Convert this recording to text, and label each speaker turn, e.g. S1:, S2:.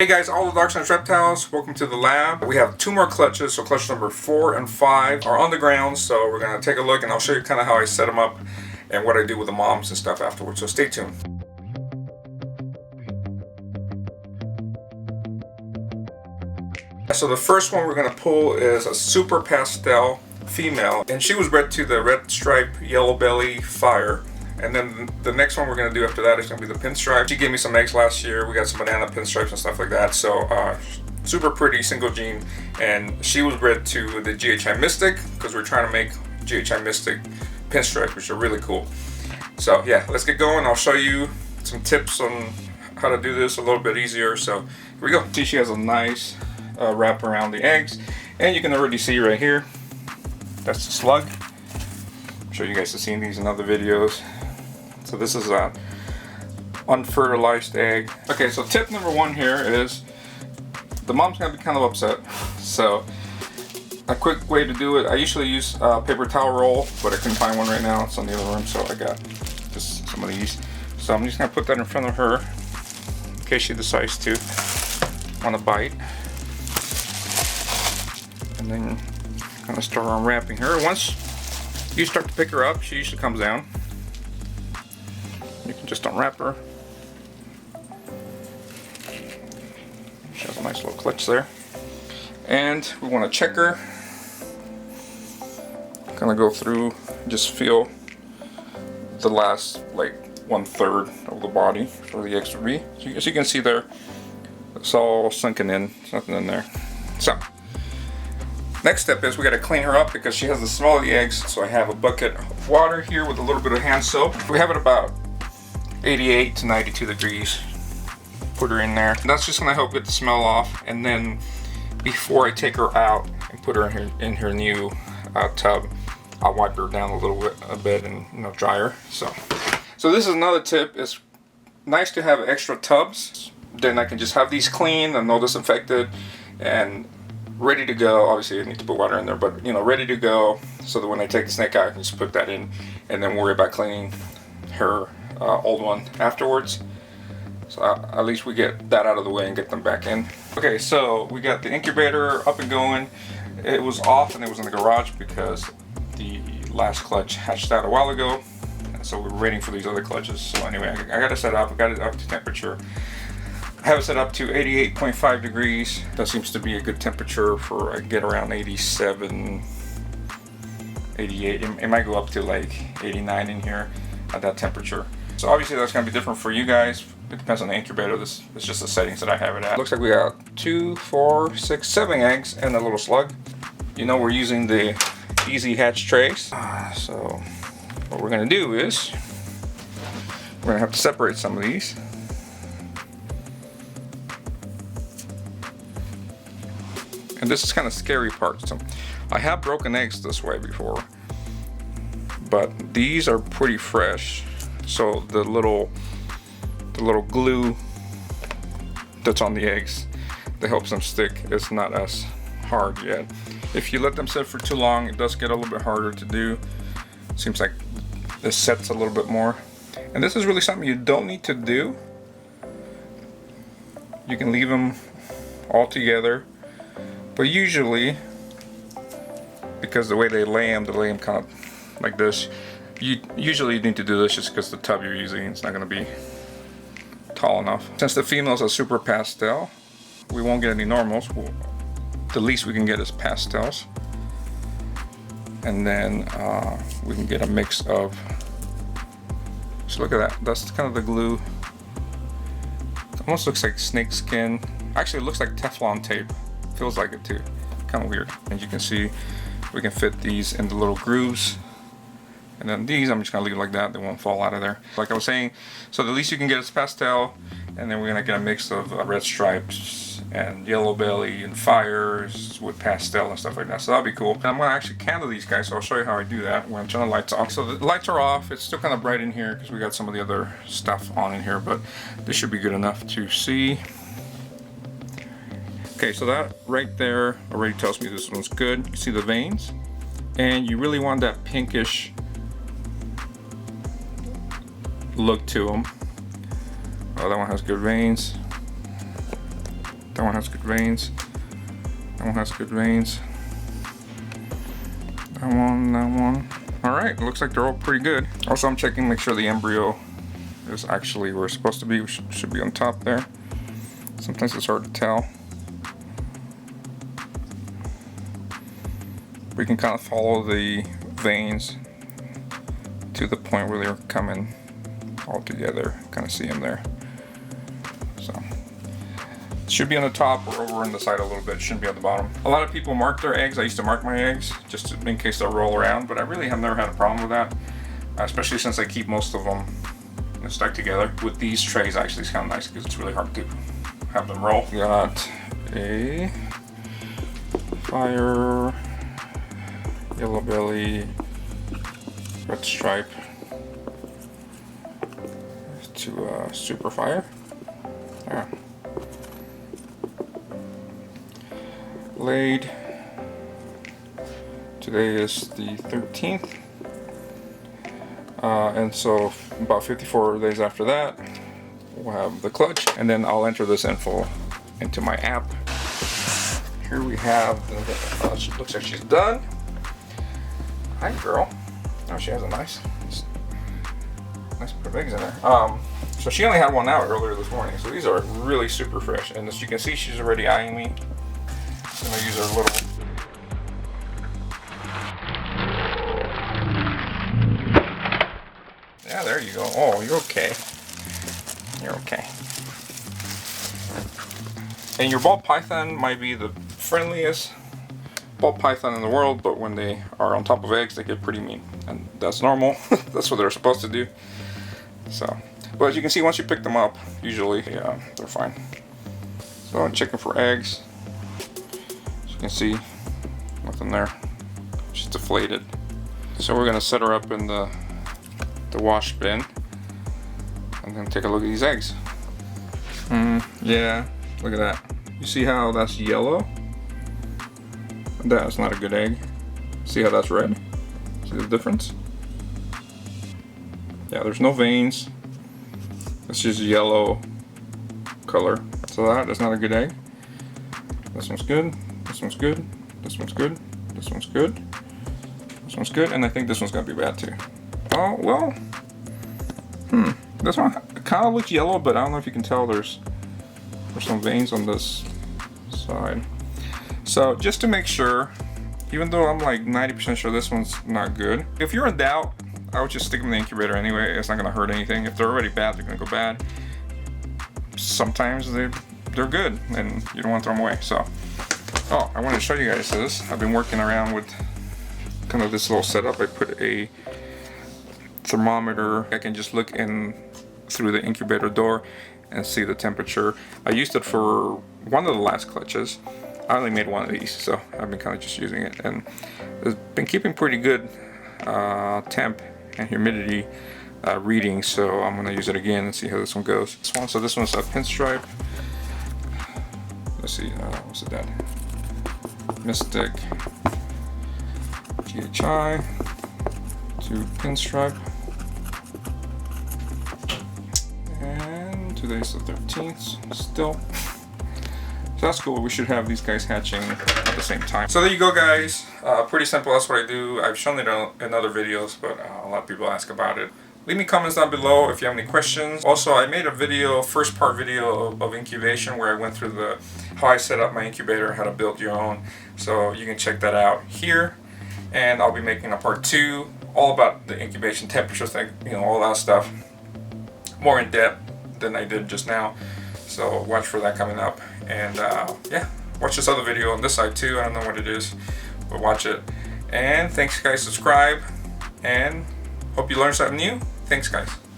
S1: Hey guys, all the Dark Signs Reptiles, welcome to the lab. We have 2 more clutches, so clutch number 4 and 5 are on the ground, so we're going to take a look and I'll show you kind of how I set them up and what I do with the moms and stuff afterwards, so stay tuned. So the first one we're going to pull is a super pastel female, and she was bred to the red stripe, yellow belly, fire. And then the next one we're going to do after that is going to be the pinstripe. She gave me some eggs last year. We got some banana pinstripes and stuff like that. So super pretty, single gene. And she was bred to the GHI Mystic because we're trying to make GHI Mystic pinstripe, which are really cool. So yeah, let's get going. I'll show you some tips on how to do this a little bit easier. So here we go. See, she has a nice wrap around the eggs. And you can already see right here, that's the slug. I'm sure you guys have seen these in other videos. So this is an unfertilized egg. Okay, so tip number 1 here is the mom's gonna be kind of upset. So a quick way to do it, I usually use a paper towel roll, but I couldn't find one right now. It's on the other room, so I got just some of these. So I'm just gonna put that in front of her in case she decides to want to bite. And then I'm gonna start unwrapping her. Once you start to pick her up, she usually comes down. You can just unwrap her. She has a nice little clutch there. And we want to check her. Kind of go through, just feel the last like 1/3 of the body for the eggs to be. So as you can see there, it's all sunken in. There's nothing in there. So next step is we got to clean her up because she has the smell of the eggs. So I have a bucket of water here with a little bit of hand soap. We have it about 88 to 92 degrees. Put her in there. And that's just gonna help get the smell off. And then before I take her out and put her in her new tub, I'll wipe her down a bit and dry her. So this is another tip. It's nice to have extra tubs. Then I can just have these clean and all disinfected and ready to go. Obviously I need to put water in there, but ready to go, so that when I take the snake out I can just put that in and then worry about cleaning her old one afterwards. So at least we get that out of the way and get them back in. Okay, so we got the incubator up and going. It was off and it was in the garage because the last clutch hatched out a while ago, and so we were waiting for these other clutches. So anyway, I got it set up. I got it up to temperature. I have it set up to 88.5 degrees. That seems to be a good temperature for, I get around 87, 88. It might go up to like 89 in here at that temperature. So obviously that's going to be different for you guys. It depends on the incubator. This is just the settings that I have it at. Looks like we got 2, 4, 6, 7 eggs and a little slug. We're using the Easy Hatch trays. So what we're going to do is we're going to have to separate some of these. And this is kind of scary part. So I have broken eggs this way before, but these are pretty fresh. So the little glue that's on the eggs that helps them stick is not as hard yet. If you let them sit for too long, it does get a little bit harder to do. Seems like this sets a little bit more. And this is really something you don't need to do. You can leave them all together. But usually, because the way they lay them kind of like this, you usually need to do this just because the tub you're using is not going to be tall enough. Since the females are super pastel, we won't get any normals. The least we can get is pastels. And then we can get a mix of, so look at that, that's kind of the glue. It almost looks like snake skin. Actually it looks like Teflon tape. Feels like it too. Kind of weird. And you can see we can fit these in the little grooves. And then these I'm just gonna leave like that. They won't fall out of there. Like I was saying, so the least you can get is pastel, and then we're gonna get a mix of red stripes and yellow belly and fires with pastel and stuff like that. So that'll be cool. And I'm gonna actually candle these guys, so I'll show you how I do that. We're gonna turn the lights off. So the lights are off. It's still kind of bright in here because we got some of the other stuff on in here, but this should be good enough to see. Okay, so that right there already tells me this one's good. You can see the veins, and you really want that pinkish look to them. Oh, that one has good veins. That one has good veins. That one has good veins. That one. Alright, looks like they're all pretty good. Also, I'm checking to make sure the embryo is actually where it's supposed to be. Should be on top there. Sometimes it's hard to tell. We can kind of follow the veins to the point where they're coming all together. Kind of see them there. So it should be on the top or over on the side a little bit. It shouldn't be on the bottom. A lot of people mark their eggs. I used to mark my eggs just in case they'll roll around, but I really have never had a problem with that, especially since I keep most of them stuck together. With these trays, actually, it's kind of nice because it's really hard to have them roll. We got a fire, yellow belly, red stripe to super fire. Yeah. Laid. Today is the 13th. And so about 54 days after that, we'll have the clutch, and then I'll enter this info into my app. Here we have, she looks like she's done. Hi girl. Oh, she has a nice pair of eggs in there. So she only had one out earlier this morning, so these are really super fresh. And as you can see, she's already eyeing me. I'm gonna use her little. Yeah, there you go. Oh, you're okay. You're okay. And your ball python might be the friendliest ball python in the world, but when they are on top of eggs, they get pretty mean, and that's normal. That's what they're supposed to do. So, but as you can see, once you pick them up, usually they're fine. So I'm checking for eggs. As you can see, nothing there. She's deflated. So we're gonna set her up in the wash bin and then take a look at these eggs. Yeah, look at that. You see how that's yellow? That's not a good egg. See how that's red? See the difference? Yeah, there's no veins. It's just yellow color. So that's not a good egg. This one's good. This one's good. This one's good. This one's good. This one's good. And I think this one's gonna be bad too. Oh, well. This one kind of looks yellow, but I don't know if you can tell there's some veins on this side. So just to make sure, even though I'm like 90% sure this one's not good, if you're in doubt, I would just stick them in the incubator anyway. It's not gonna hurt anything. If they're already bad, they're gonna go bad. Sometimes they're good and you don't want to throw them away. So, oh, I wanted to show you guys this. I've been working around with kind of this little setup. I put a thermometer. I can just look in through the incubator door and see the temperature. I used it for one of the last clutches. I only made one of these, so I've been kind of just using it, and it's been keeping pretty good temp and humidity readings. So I'm gonna use it again and see how this one goes. This one's a pinstripe. Let's see, what's it that? Mystic GHI to pinstripe. And today's the 13th still. So that's cool. We should have these guys hatching at the same time. So there you go, guys. Pretty simple. That's what I do. I've shown it in other videos, but a lot of people ask about it. Leave me comments down below if you have any questions. Also, I made a video, first part video of incubation, where I went through how I set up my incubator, how to build your own. So you can check that out here. And I'll be making a part 2, all about the incubation temperature thing, all that stuff. More in depth than I did just now. So watch for that coming up. And yeah, watch this other video on this side too. I don't know what it is, but watch it. And thanks guys, subscribe, and hope you learned something new. Thanks guys.